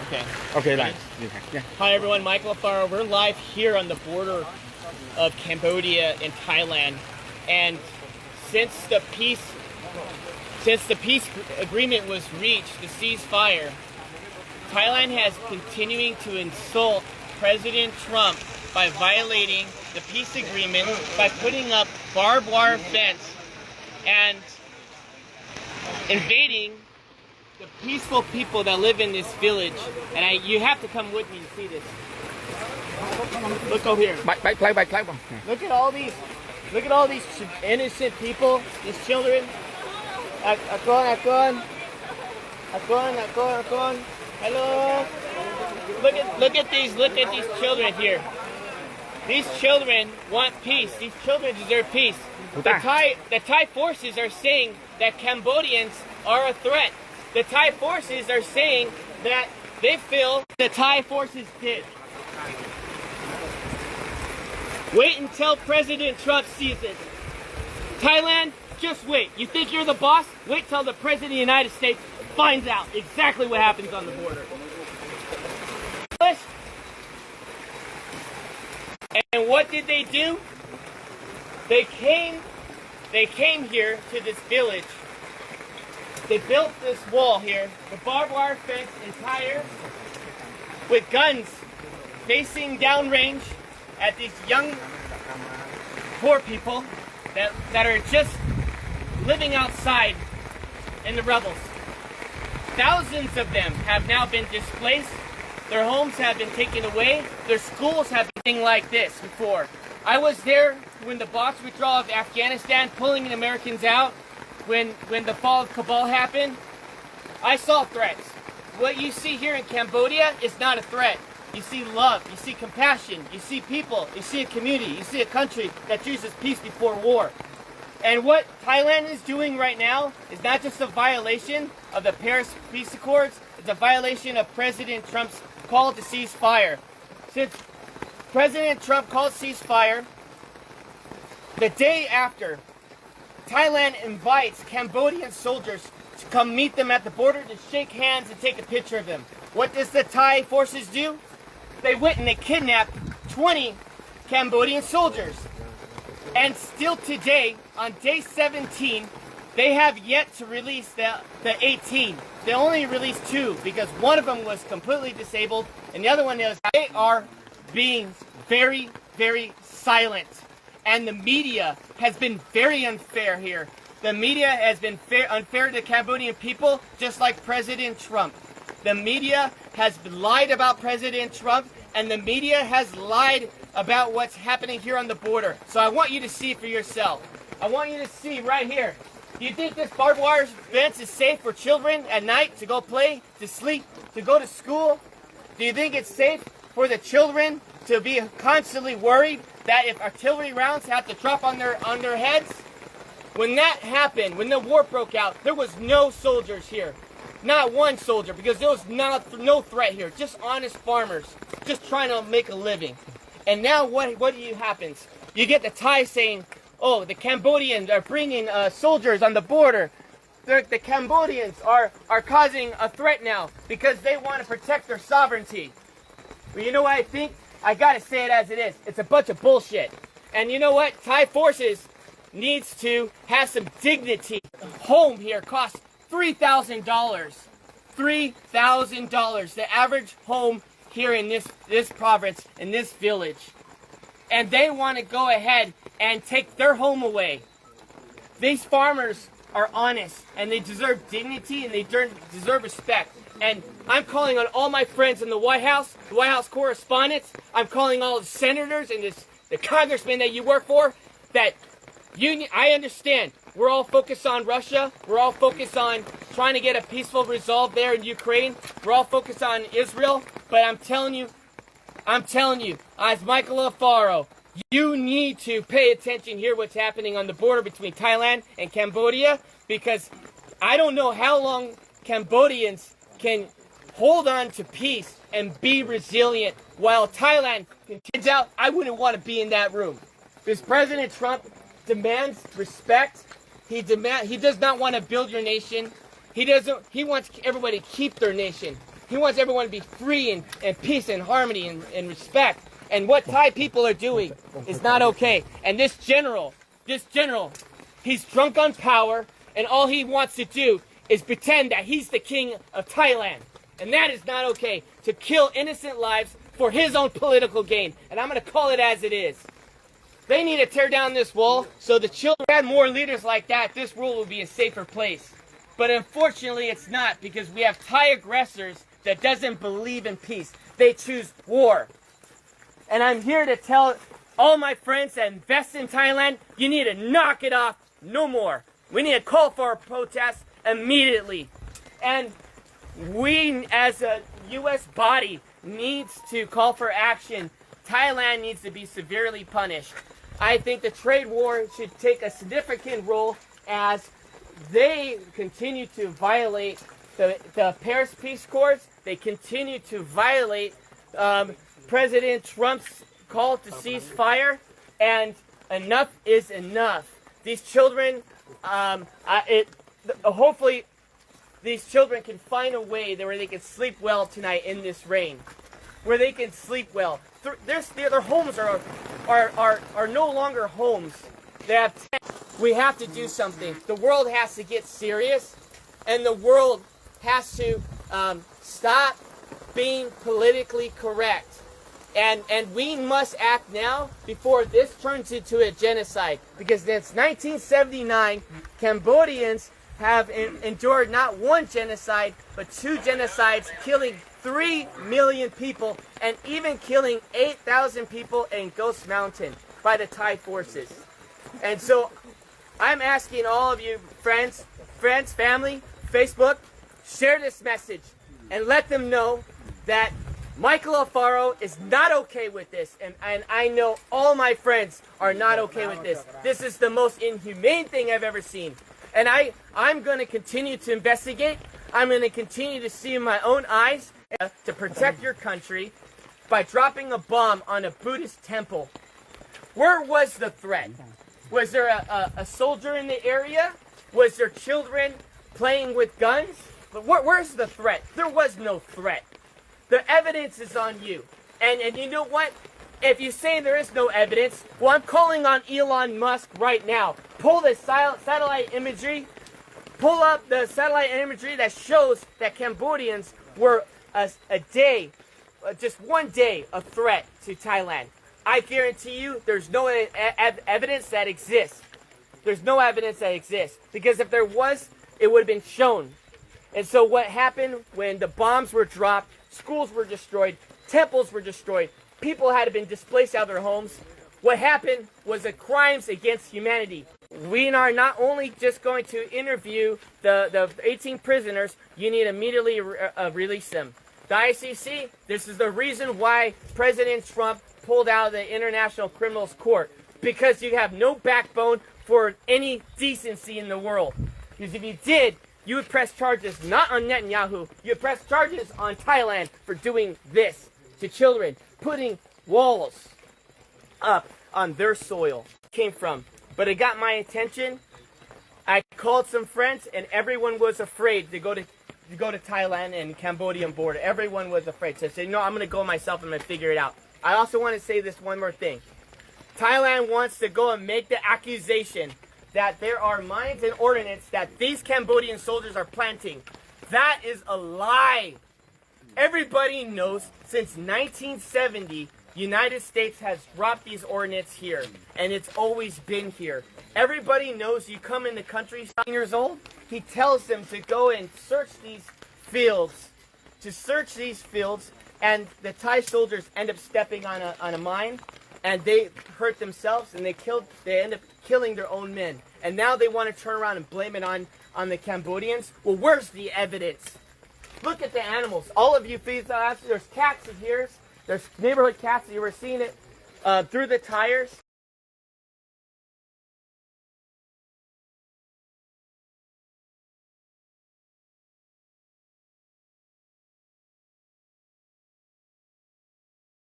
Okay. Okay, right. Yeah. Hi everyone, Mrchael B Alfaro. We're live here on the border of Cambodia and Thailand, and since the peace agreement was reached, the ceasefire, Thailand has continuing to insult President Trump by violating the peace agreement by putting up barbed wire fence and invading the peaceful people that live in this village. And you have to come with me to see this. Look over here. Look at all these innocent people, these children. Hello. Look at these children here. These children want peace. These children deserve peace. The Thai forces are saying that Cambodians are a threat. The Thai forces are saying that they feel the Thai forces did. Wait until President Trump sees it. Thailand, just wait. You think you're the boss? Wait till the President of the United States finds out exactly what happens on the border. And what did they do? They came here to this village. They built this wall here, the barbed wire fence entire, with guns facing downrange at these young, poor people that are just living outside in the rebels. Thousands of them have now been displaced. Their homes have been taken away. Their schools have been like this before. I was there when the Box withdrawal of Afghanistan, pulling the Americans out. When the fall of Kabul happened, I saw threats. What you see here in Cambodia is not a threat. You see love, you see compassion, you see people, you see a community, you see a country that chooses peace before war. And what Thailand is doing right now is not just a violation of the Paris Peace Accords, it's a violation of President Trump's call to cease fire. Since President Trump called ceasefire, the day after, Thailand invites Cambodian soldiers to come meet them at the border to shake hands and take a picture of them. What does the Thai forces do? They went and they kidnapped 20 Cambodian soldiers. And still today, on day 17, they have yet to release the 18. They only released 2 because one of them was completely disabled and the other one is. They are being very, very silent. And the media has been very unfair here. The media has been unfair to the Cambodian people, just like President Trump. The media has lied about President Trump, and the media has lied about what's happening here on the border. So I want you to see for yourself. I want you to see right here. Do you think this barbed wire fence is safe for children at night to go play, to sleep, to go to school? Do you think it's safe for the children to be constantly worried that if artillery rounds have to drop on their heads? When that happened, when the war broke out, there was no soldiers here. Not one soldier, because there was no threat here. Just honest farmers, just trying to make a living. And now what happens? You get the Thai saying, oh, the Cambodians are bringing soldiers on the border. The Cambodians are causing a threat now because they want to protect their sovereignty. But you know what I think? I gotta say it as it is. It's a bunch of bullshit. And you know what? Thai forces needs to have some dignity. Home here costs $3,000. $3,000. The average home here in this province, in this village. And they want to go ahead and take their home away. These farmers are honest and they deserve dignity and they deserve respect. And I'm calling on all my friends in the White House correspondents. I'm calling all the senators and the congressmen that you work for. That I understand. We're all focused on Russia. We're all focused on trying to get a peaceful resolve there in Ukraine. We're all focused on Israel. But I'm telling you, as Mrchael B Alfaro, you need to pay attention here what's happening on the border between Thailand and Cambodia, because I don't know how long Cambodians can hold on to peace and be resilient while Thailand continues out. I wouldn't want to be in that room. Because President Trump demands respect. He does not want to build your nation. He wants everybody to keep their nation. He wants everyone to be free and peace and harmony and respect. And what Thai people are doing is not okay. And this general, he's drunk on power, and all he wants to do is pretend that he's the king of Thailand. And that is not okay, to kill innocent lives for his own political gain. And I'm going to call it as it is. They need to tear down this wall so the children had more leaders like that. This world will be a safer place. But unfortunately, it's not, because we have Thai aggressors that doesn't believe in peace. They choose war. And I'm here to tell all my friends that invest in Thailand, you need to knock it off no more. We need to call for a protest immediately. And we, as a U.S. body, needs to call for action. Thailand needs to be severely punished. I think the trade war should take a significant role as they continue to violate the Paris Peace Accords. They continue to violate President Trump's call to cease fire, and enough is enough. These children, hopefully, these children can find a way where they can sleep well tonight in this rain, where they can sleep well. Their homes are no longer homes. We have to do something. The world has to get serious, and the world has to stop being politically correct. And we must act now before this turns into a genocide. Because since 1979, Cambodians have endured not one genocide, but two genocides, killing 3 million people and even killing 8,000 people in Ghost Mountain by the Thai forces. And so I'm asking all of you friends, family, Facebook, share this message and let them know that Mrchael Alfaro is not okay with this, and I know all my friends are not okay with this. This is the most inhumane thing I've ever seen. And I'm going to continue to investigate. I'm going to continue to see in my own eyes to protect your country by dropping a bomb on a Buddhist temple. Where was the threat? Was there a soldier in the area? Was there children playing with guns? But where's the threat? There was no threat. The evidence is on you. And you know what? If you say there is no evidence, well, I'm calling on Elon Musk right now. Pull the satellite imagery. Pull up the satellite imagery that shows that Cambodians were a day, just one day, a threat to Thailand. I guarantee you there's no evidence that exists. There's no evidence that exists. Because if there was, it would have been shown. And so what happened when the bombs were dropped, schools were destroyed, temples were destroyed, people had been displaced out of their homes. What happened was the crimes against humanity. We are not only just going to interview the 18 prisoners, you need to immediately release them. The ICC, this is the reason why President Trump pulled out of the International Criminals Court. Because you have no backbone for any decency in the world. Because if you did, you would press charges not on Netanyahu, you would press charges on Thailand for doing this to children, putting walls up on their soil. Came from. But it got my attention. I called some friends and everyone was afraid to go to Thailand and Cambodian border. Everyone was afraid. So I said, no, I'm going to go myself, I'm going to figure it out. I also want to say this one more thing. Thailand wants to go and make the accusation that there are mines and ordnance that these Cambodian soldiers are planting. That is a lie. Everybody knows since 1970, United States has dropped these ordnance here, and it's always been here. Everybody knows you come in the country 9 years old, he tells them to go and search these fields, and the Thai soldiers end up stepping on a mine, and they hurt themselves, and they end up killing their own men. And now they want to turn around and blame it on the Cambodians. Well, where's the evidence? Look at the animals. All of you, there's cats in here. There's neighborhood cats. You were seeing it through the tires.